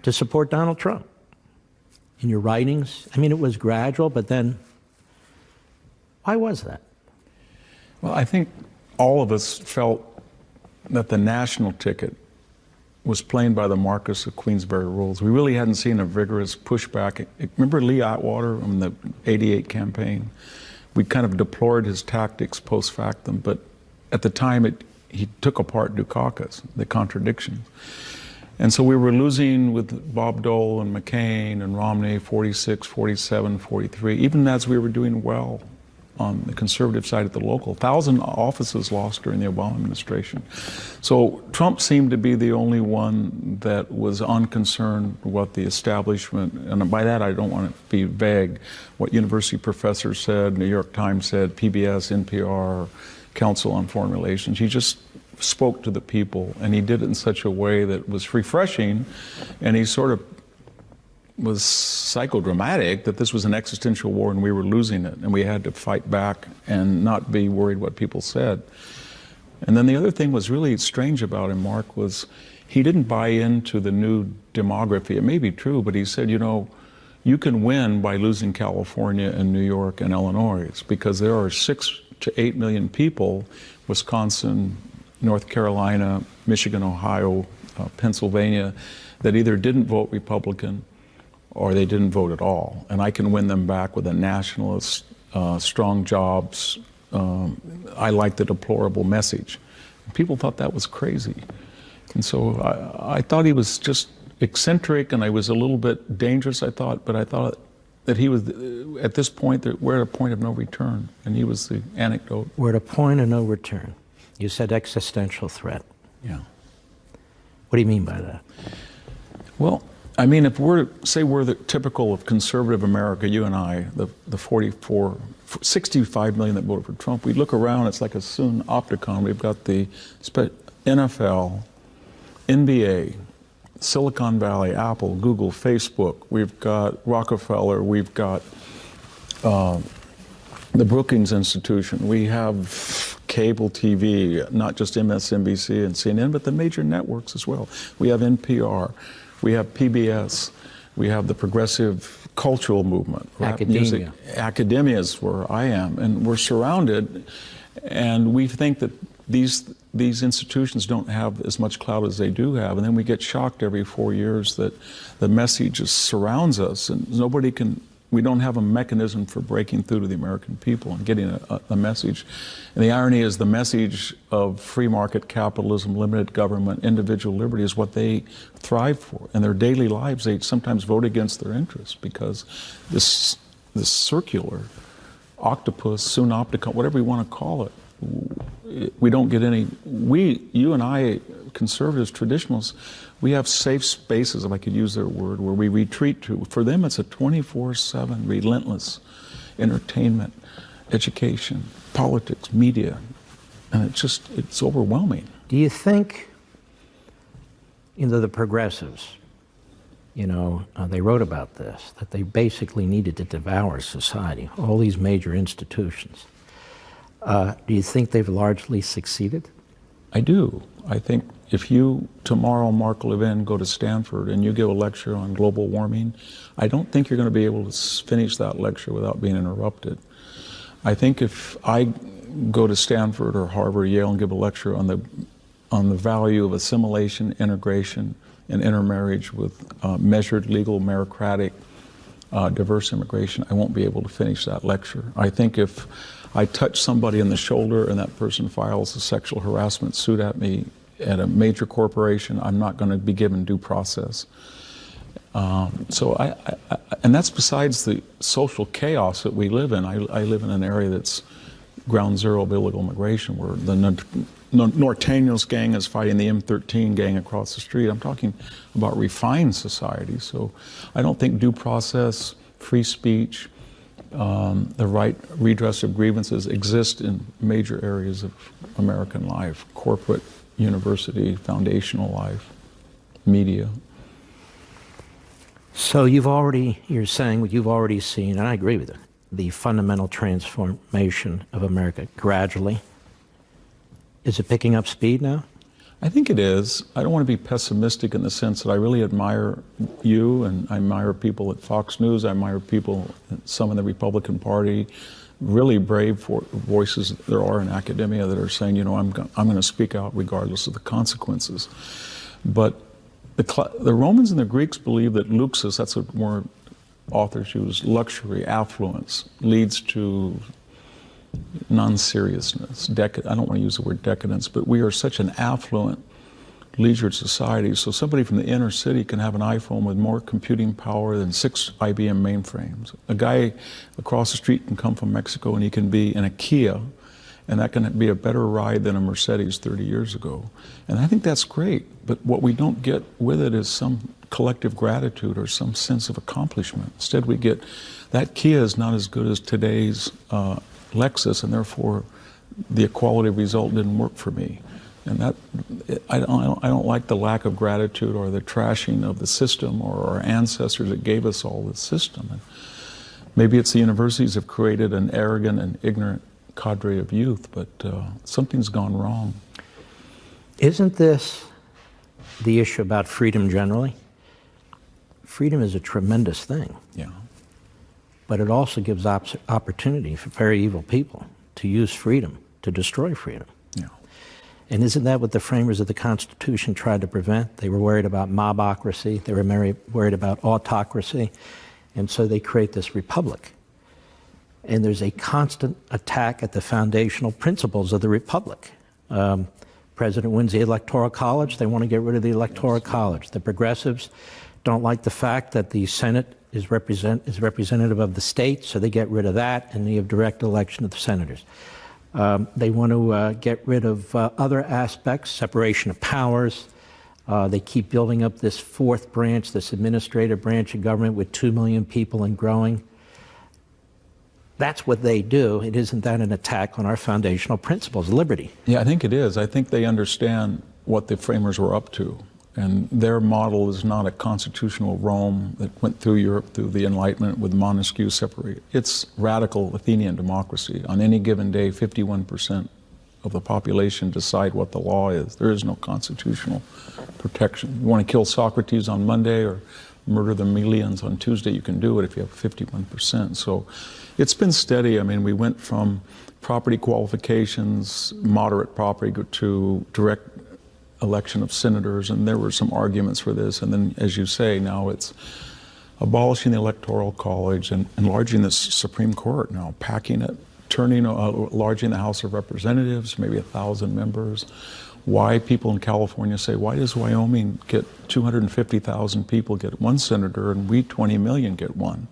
to support Donald Trump in your writings? I mean, it was gradual, but then why was that? Well, I think all of us felt that the national ticket was playing by the Marquess of Queensberry rules. We really hadn't seen a vigorous pushback. Remember Lee Atwater in the '88 campaign? We kind of deplored his tactics post factum, but at the time he took apart Dukakis, the contradictions. And so we were losing with Bob Dole and McCain and Romney, 46, 47, 43, even as we were doing well on the conservative side at the local. 1,000 offices lost during the Obama administration. So Trump seemed to be the only one that was unconcerned what the establishment, and by that I don't want to be vague, what university professors said, New York Times said, PBS, NPR, Council on Foreign Relations. He just spoke to the people, and he did it in such a way that was refreshing, and he sort of was psychodramatic that this was an existential war and we were losing it, and we had to fight back and not be worried what people said. And then the other thing was really strange about him, Mark, was he didn't buy into the new demography. It may be true, but he said, you know, you can win by losing California and New York and Illinois, because there are 6 to 8 million people, Wisconsin, North Carolina, Michigan, Ohio, Pennsylvania, that either didn't vote Republican or they didn't vote at all. And I can win them back with a nationalist, strong jobs, I like the deplorable message. People thought that was crazy. And so I thought he was just eccentric, and I was a little bit dangerous, I thought, but I thought that he was, at this point, that we're at a point of no return, and he was the anecdote. We're at a point of no return. You said existential threat. Yeah. What do you mean by that? Well, I mean, if we're the typical of conservative America, you and I, the 65 million that voted for Trump, we look around, it's like a synopticon. We've got the NFL, NBA, Silicon Valley, Apple, Google, Facebook. We've got Rockefeller. We've got the Brookings Institution. We have cable TV, not just MSNBC and CNN, but the major networks as well. We have NPR. We have PBS. We have the progressive cultural movement. Academia. Music. Academia is where I am. And we're surrounded, and we think that these institutions don't have as much clout as they do have. And then we get shocked every 4 years that the message just surrounds us, and we don't have a mechanism for breaking through to the American people and getting a message. And the irony is the message of free market capitalism, limited government, individual liberty is what they thrive for. In their daily lives, they sometimes vote against their interests, because this circular octopus, synopticon, whatever you want to call it, we don't get any, you and I, conservatives, traditionalists, we have safe spaces, if I could use their word, where we retreat to. For them, it's a 24/7 relentless entertainment, education, politics, media, and it's overwhelming. Do you think, the progressives, they wrote about this, that they basically needed to devour society, all these major institutions. Do you think they've largely succeeded? I do. I think if you, tomorrow, Mark Levin, go to Stanford and you give a lecture on global warming, I don't think you're going to be able to finish that lecture without being interrupted. I think if I go to Stanford or Harvard or Yale and give a lecture on the value of assimilation, integration, and intermarriage with measured, legal, meritocratic, diverse immigration, I won't be able to finish that lecture. I think if I touch somebody in the shoulder and that person files a sexual harassment suit at me at a major corporation, I'm not going to be given due process. And that's besides the social chaos that we live in. I live in an area that's ground zero of illegal immigration, where the Norteños gang is fighting the M13 gang across the street. I'm talking about refined society. So I don't think due process, free speech, the right redress of grievances exist in major areas of American life: corporate, university, foundational life, media. So you're saying what you've already seen, and I agree with it, the fundamental transformation of America gradually. Is it picking up speed now? I think it is. I don't want to be pessimistic in the sense that I really admire you, and I admire people at Fox News. I admire people, some in the Republican Party, really brave voices there are in academia that are saying, you know, I'm going to speak out regardless of the consequences. But the Romans and the Greeks believed that luxus, that's a word authors use, luxury, affluence, leads to non-seriousness. I don't want to use the word decadence, but we are such an affluent, leisured society. So somebody from the inner city can have an iPhone with more computing power than 6 IBM mainframes. A guy across the street can come from Mexico and he can be in a Kia, and that can be a better ride than a Mercedes 30 years ago. And I think that's great, but what we don't get with it is some collective gratitude or some sense of accomplishment. Instead, we get that Kia is not as good as today's Lexus, and therefore the equality result didn't work for me. And that I don't like the lack of gratitude or the trashing of the system or our ancestors that gave us all this system. And maybe it's the universities have created an arrogant and ignorant cadre of youth, but something's gone wrong. Isn't this the issue about freedom generally? Freedom is a tremendous thing. Yeah. But it also gives opportunity for very evil people to use freedom to destroy freedom. Yeah. And isn't that what the framers of the Constitution tried to prevent? They were worried about mobocracy. They were worried about autocracy. And so they create this republic. And there's a constant attack at the foundational principles of the republic. President wins the Electoral College. They want to get rid of the Electoral College. The progressives don't like the fact that the Senate is representative of the states, so they get rid of that, and you have direct election of the senators. They want to get rid of other aspects, separation of powers. They keep building up this fourth branch, this administrative branch of government with 2 million people and growing. That's what they do. It isn't that an attack on our foundational principles, liberty? Yeah, I think it is. I think they understand what the framers were up to. And their model is not a constitutional Rome that went through Europe through the Enlightenment with Montesquieu separate. It's radical Athenian democracy. On any given day, 51% of the population decide what the law is. There is no constitutional protection. You want to kill Socrates on Monday or murder the Melians on Tuesday, you can do it if you have 51%. So it's been steady. I mean, we went from property qualifications, moderate property, to direct election of senators, and there were some arguments for this. And then, as you say, now it's abolishing the Electoral College and enlarging the Supreme Court now, packing it, enlarging the House of Representatives, maybe 1,000 members. Why people in California say, why does Wyoming get 250,000 people get one senator and we 20 million get one?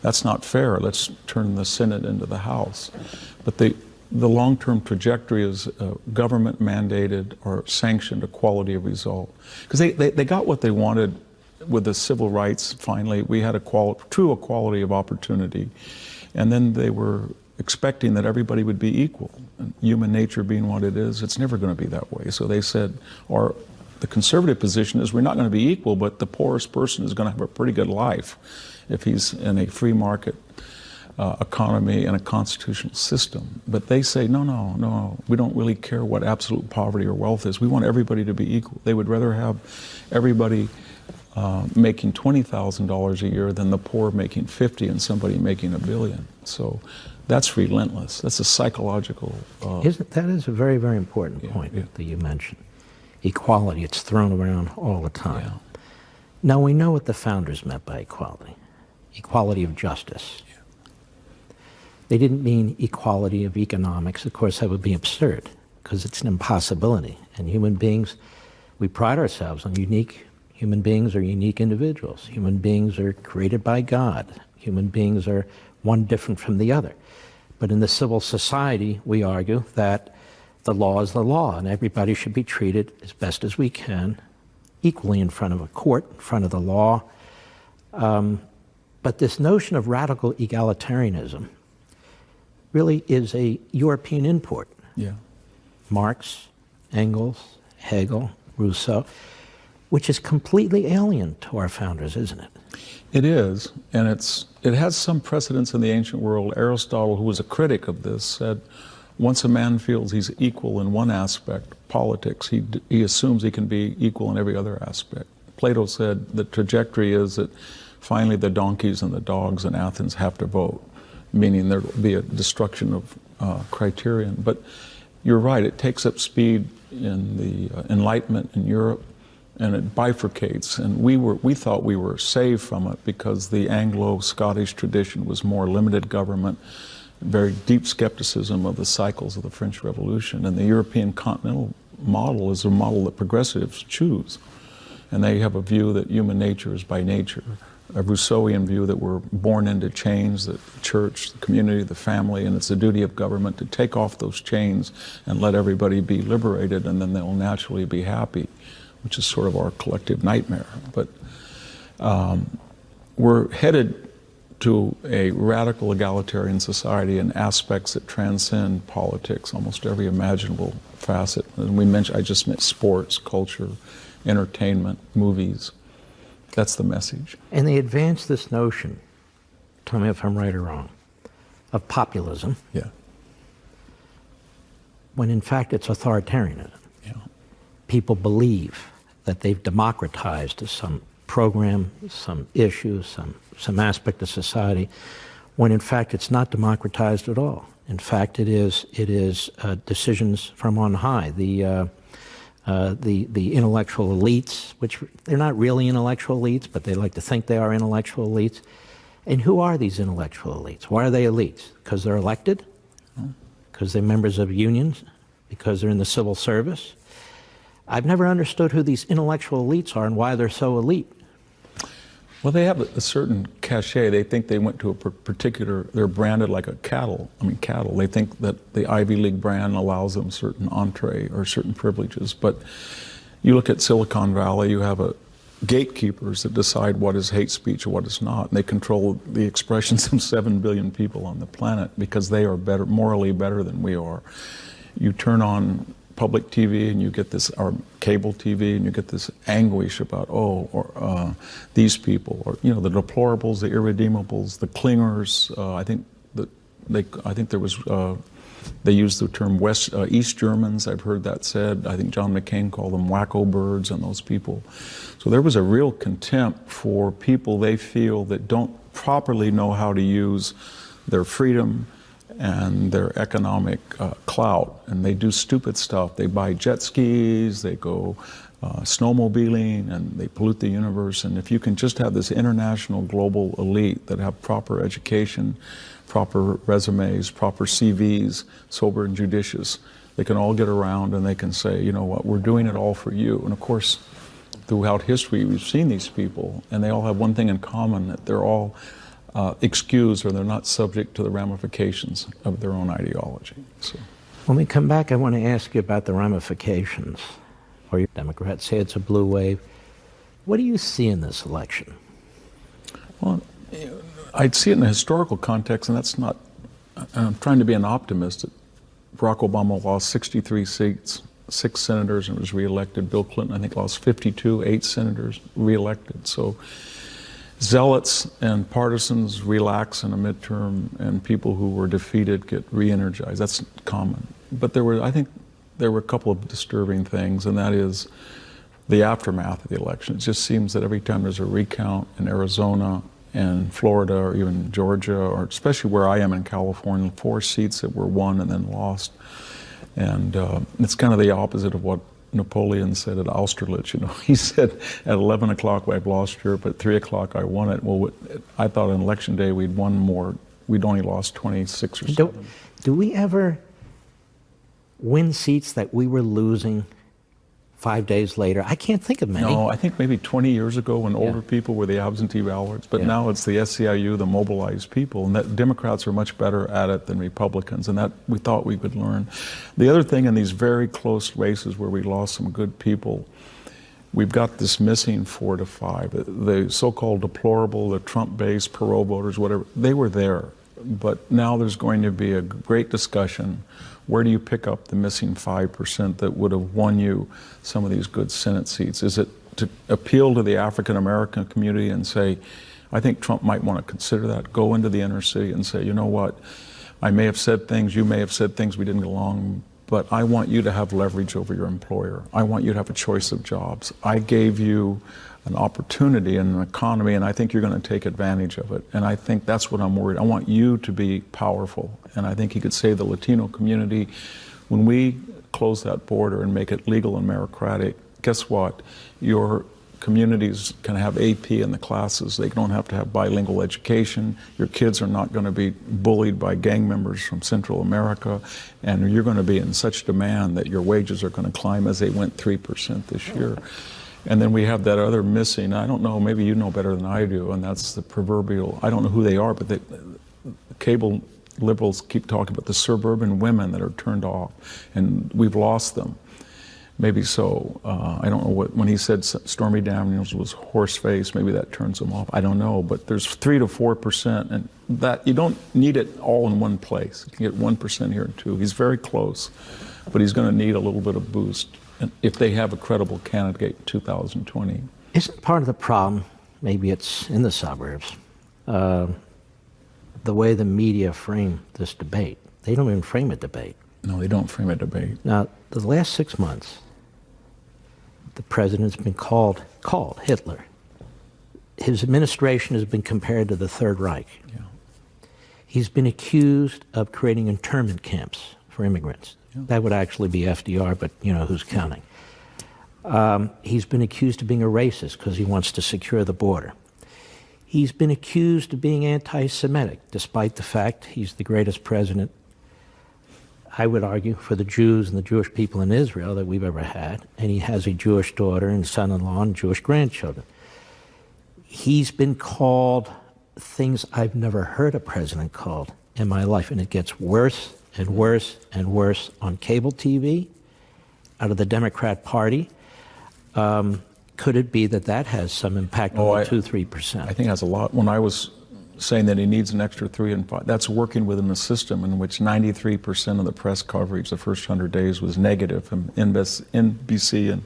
That's not fair. Let's turn the Senate into the House. But the long-term trajectory is government-mandated or sanctioned equality of result. Because they got what they wanted with the civil rights, finally. We had true equality of opportunity. And then they were expecting that everybody would be equal. And human nature being what it is, it's never going to be that way. So they said, the conservative position is we're not going to be equal, but the poorest person is going to have a pretty good life if he's in a free market economy and a constitutional system. But they say, no, we don't really care what absolute poverty or wealth is. We want everybody to be equal. They would rather have everybody making $20,000 a year than the poor making 50 and somebody making $1 billion. So that's relentless. That's a psychological... That is a very, very important point that you mentioned. Equality, it's thrown around all the time. Yeah. Now, we know what the founders meant by equality. Equality of justice. Yeah. They didn't mean equality of economics. Of course, that would be absurd, because it's an impossibility. And human beings, we pride ourselves on human beings are unique individuals. Human beings are created by God. Human beings are one different from the other. But in the civil society, we argue that the law is the law, and everybody should be treated as best as we can, equally in front of a court, in front of the law. But this notion of radical egalitarianism really is a European import. Yeah. Marx, Engels, Hegel, Rousseau, which is completely alien to our founders, isn't it? It is, and it has some precedence in the ancient world. Aristotle, who was a critic of this, said once a man feels he's equal in one aspect, politics, he assumes he can be equal in every other aspect. Plato said the trajectory is that finally the donkeys and the dogs in Athens have to vote, meaning there will be a destruction of criterion. But you're right, it takes up speed in the Enlightenment in Europe, and it bifurcates. And we thought we were saved from it because the Anglo-Scottish tradition was more limited government, very deep skepticism of the cycles of the French Revolution. And the European continental model is a model that progressives choose. And they have a view that human nature is by nature, a Rousseauian view that we're born into chains, the church, the community, the family, and it's the duty of government to take off those chains and let everybody be liberated, and then they'll naturally be happy, which is sort of our collective nightmare. But we're headed to a radical egalitarian society in aspects that transcend politics, almost every imaginable facet. And I just meant sports, culture, entertainment, movies. That's the message. And they advance this notion, tell me if I'm right or wrong, of populism. Yeah. When in fact it's authoritarianism. Yeah. People believe that they've democratized some program, some issue, some aspect of society, when in fact it's not democratized at all. In fact, it is decisions from on high. The intellectual elites, which they're not really intellectual elites, but they like to think they are intellectual elites. And who are these intellectual elites? Why are they elites? Because they're elected? Because they're members of unions? Because they're in the civil service? I've never understood who these intellectual elites are and why they're so elite. Well, they have a certain cachet. They think they went to a particular, they're branded like a cattle. They think that the Ivy League brand allows them certain entree or certain privileges. But you look at Silicon Valley, you have gatekeepers that decide what is hate speech or what is not. And they control the expressions of 7 billion people on the planet because they are better, morally better than we are. You turn on public TV and you get this, or cable TV, and you get this anguish about, these people, or the deplorables, the irredeemables, the clingers. I think there was, they used the term East Germans. I've heard that said. I think John McCain called them wacko birds and those people. So there was a real contempt for people they feel that don't properly know how to use their freedom and their economic clout, and they do stupid stuff. They buy jet skis, they go snowmobiling, and they pollute the universe. And if you can just have this international global elite that have proper education, proper resumes, proper CVs, sober and judicious, they can all get around and they can say, you know what, we're doing it all for you. And of course, throughout history, we've seen these people, and they all have one thing in common, that they're all excused, or they're not subject to the ramifications of their own ideology. So, when we come back, I want to ask you about the ramifications. Or you Democrats say it's a blue wave. What do you see in this election? Well, I'd see it in a historical context, and that's not, I'm trying to be an optimist. Barack Obama lost 63 seats, 6 senators, and was reelected. Bill Clinton, I think, lost 52, 8 senators, reelected. So zealots and partisans relax in a midterm, and people who were defeated get re-energized. That's common. But I think there were a couple of disturbing things, and that is the aftermath of the election. It just seems that every time there's a recount in Arizona and Florida or even Georgia, or especially where I am in California, 4 seats that were won and then lost. And it's kind of the opposite of what Napoleon said at Austerlitz. He said at 11 o'clock I've lost Europe, at 3 o'clock I won it. Well, I thought on election day we'd won more. We'd only lost 26 or 7. Do we ever win seats that we were losing 5 days later? I can't think of many. No, I think maybe 20 years ago when older people were the absentee ballots, but now it's the SEIU, the mobilized people, and that Democrats are much better at it than Republicans, and that we thought we could learn. The other thing in these very close races where we lost some good people, we've got this missing 4 to 5. The so-called deplorable, the Trump-based parole voters, whatever, they were there. But now there's going to be a great discussion. Where do you pick up the missing 5% that would have won you some of these good Senate seats? Is it to appeal to the African American community and say, I think Trump might want to consider that, go into the inner city and say, you know what, I may have said things, you may have said things we didn't get along, but I want you to have leverage over your employer. I want you to have a choice of jobs. I gave you an opportunity in an economy, and I think you're going to take advantage of it. And I think that's what I'm worried. I want you to be powerful. And I think he could say the Latino community, when we close that border and make it legal and meritocratic, guess what? Your communities can have AP in the classes. They don't have to have bilingual education. Your kids are not going to be bullied by gang members from Central America. And you're going to be in such demand that your wages are going to climb as they went 3% this year. And then we have that other missing, I don't know, maybe you know better than I do, and that's the proverbial, I don't know who they are, but the cable liberals keep talking about the suburban women that are turned off, and we've lost them. Maybe so. I don't know what, when he said Stormy Daniels was horse-faced, maybe that turns them off. I don't know, but there's 3 to 4%, and that you don't need it all in one place. You can get 1% here and 2. He's very close, but he's going to need a little bit of boost if they have a credible candidate in 2020. Isn't part of the problem, maybe it's in the suburbs, the way the media frame this debate? They don't even frame a debate. No, they don't frame a debate. Now, the last 6 months, the president's been called Hitler. His administration has been compared to the Third Reich. Yeah. He's been accused of creating internment camps for immigrants. Yeah. That would actually be FDR, but you know, who's counting? He's been accused of being a racist because he wants to secure the border. He's been accused of being anti-Semitic, despite the fact he's the greatest president, I would argue, for the Jews and the Jewish people in Israel that we've ever had. And he has a Jewish daughter and son-in-law and Jewish grandchildren. He's been called things I've never heard a president called in my life. And it gets worse and worse and worse on cable TV, out of the Democrat Party. Could it be that that has some impact on the 2-3%? I think it has a lot. When I was saying that he needs an extra 3 and 5, that's working within a system in which 93% of the press coverage the first 100 days was negative from NBC and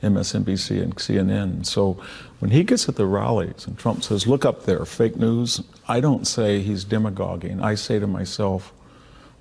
MSNBC and CNN. So when he gets at the rallies and Trump says, look up there, fake news, I don't say he's demagoguing. I say to myself,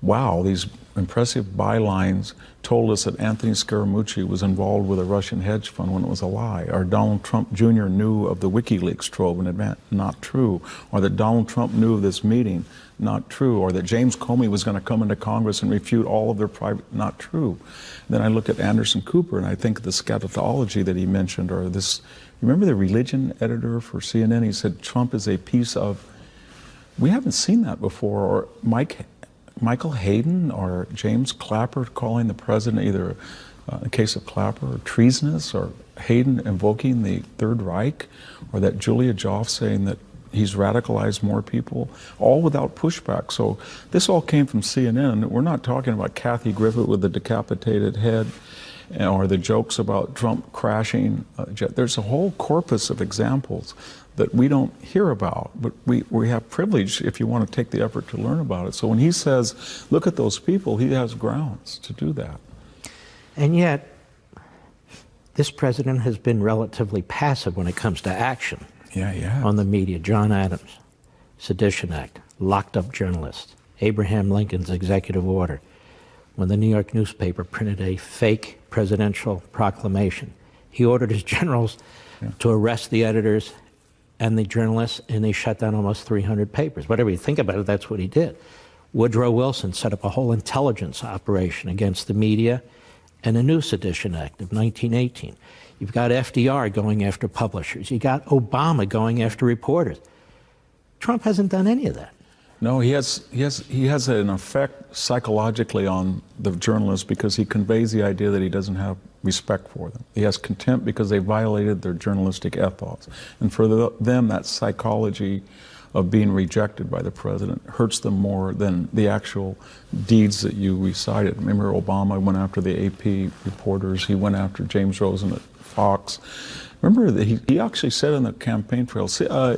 wow, these impressive bylines told us that Anthony Scaramucci was involved with a Russian hedge fund when it was a lie, or Donald Trump Jr. knew of the WikiLeaks trove in advance, not true, or that Donald Trump knew of this meeting, not true, or that James Comey was going to come into Congress and refute all of their private, not true. Then I look at Anderson Cooper and I think the scatology that he mentioned, or this, remember the religion editor for CNN? He said Trump is a piece of, we haven't seen that before, or Michael Hayden or James Clapper calling the president either, in case of Clapper, or treasonous, or Hayden invoking the Third Reich, or that Julia Joff saying that he's radicalized more people, all without pushback. So this all came from CNN. We're not talking about Kathy Griffith with the decapitated head, or the jokes about Trump crashing a jet. There's a whole corpus of examples that we don't hear about, but we have privilege if you want to take the effort to learn about it. So when he says, look at those people, he has grounds to do that. And yet, this president has been relatively passive when it comes to action on the media. John Adams, Sedition Act, locked up journalists, Abraham Lincoln's executive order, when the New York newspaper printed a fake presidential proclamation. He ordered his generals to arrest the editors and the journalists, and they shut down almost 300 papers. Whatever you think about it, that's what he did. Woodrow Wilson set up a whole intelligence operation against the media, and a new Sedition Act of 1918. You've got FDR going after publishers. You got Obama going after reporters. Trump hasn't done any of that. No, he has an effect psychologically on the journalists because he conveys the idea that he doesn't have respect for them. He has contempt because they violated their journalistic ethos. And for them, that psychology of being rejected by the president hurts them more than the actual deeds that you recited. Remember, Obama went after the AP reporters. He went after James Rosen at Fox. Remember that he actually said on the campaign trail,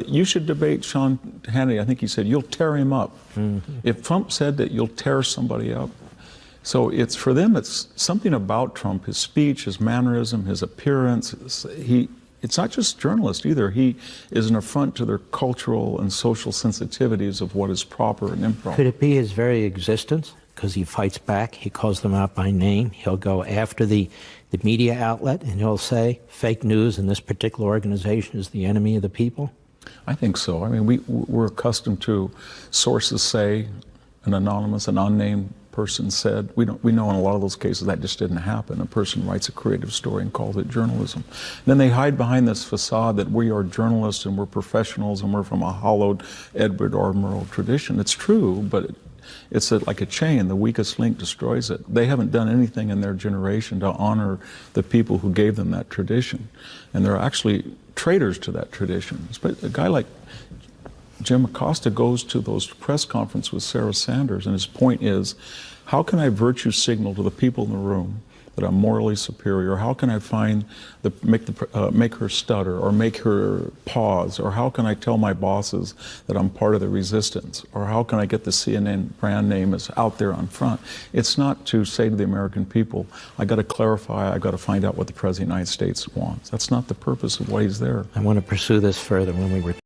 you should debate Sean Hannity. I think he said, you'll tear him up. Mm-hmm. If Trump said that you'll tear somebody up. So it's, for them, it's something about Trump, his speech, his mannerism, his appearance. it's not just journalists either. He is an affront to their cultural and social sensitivities of what is proper and improper. Could it be his very existence? Because he fights back, he calls them out by name, he'll go after the media outlet and he'll say fake news in this particular organization is the enemy of the people? I think so. I mean, we're accustomed to sources say, an anonymous, an unnamed person said. We know in a lot of those cases that just didn't happen. A person writes a creative story and calls it journalism. Then they hide behind this facade that we are journalists and we're professionals and we're from a hallowed Edward R. Murrow tradition. It's true, but it's like a chain. The weakest link destroys it. They haven't done anything in their generation to honor the people who gave them that tradition. And they're actually traitors to that tradition. A guy like Jim Acosta goes to those press conferences with Sarah Sanders, and his point is, how can I virtue signal to the people in the room that I'm morally superior? How can I make her stutter or make her pause? Or how can I tell my bosses that I'm part of the resistance? Or how can I get the CNN brand name as out there on front? It's not to say to the American people, I got to clarify, I got to find out what the President of the United States wants. That's not the purpose of why he's there. I want to pursue this further when we return.